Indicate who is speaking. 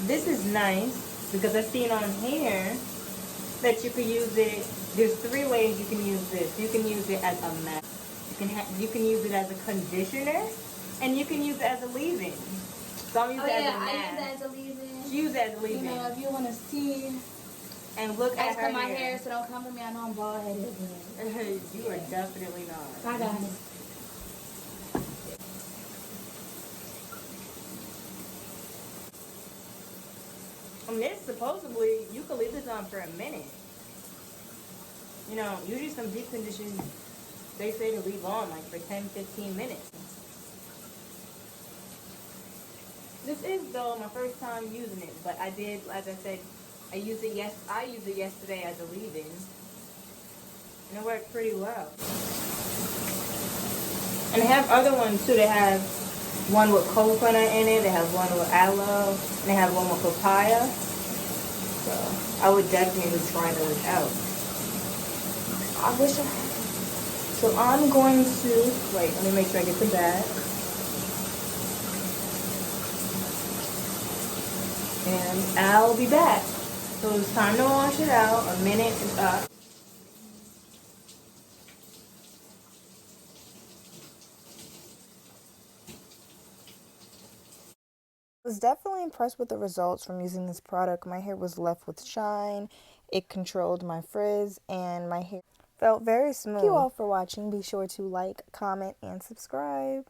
Speaker 1: This is nice because I've seen on here that you can use it. There's 3 ways you can use this. You can use it as a mask. You can use it as a conditioner, and you can use it as a leave-in. So I'm using it as a mask.
Speaker 2: I use it as a leave-in.
Speaker 1: Use it as a leave-in.
Speaker 2: You know, if you want to see.
Speaker 1: And look at her
Speaker 2: my hair, so don't come for me. I know I'm bald-headed.
Speaker 1: You are definitely not.
Speaker 2: I got it.
Speaker 1: And this supposedly, you can leave this on for a minute. You know, usually some deep conditions, they say to leave on like for 10-15 minutes. This is though my first time using it, but I did, as I said, I used it yesterday as a leave-in, and it worked pretty well. And they have other ones too. They have one with coconut in it. They have one with aloe. And they have one with papaya. So I would definitely try those out. I wish I had. So I'm going to wait. Let me make sure I get the bag. And I'll be back. So it's time to wash it out. A minute is up.
Speaker 3: I was definitely impressed with the results from using this product. My hair was left with shine, it controlled my frizz, and my hair felt very smooth. Thank you all for watching. Be sure to like, comment, and subscribe.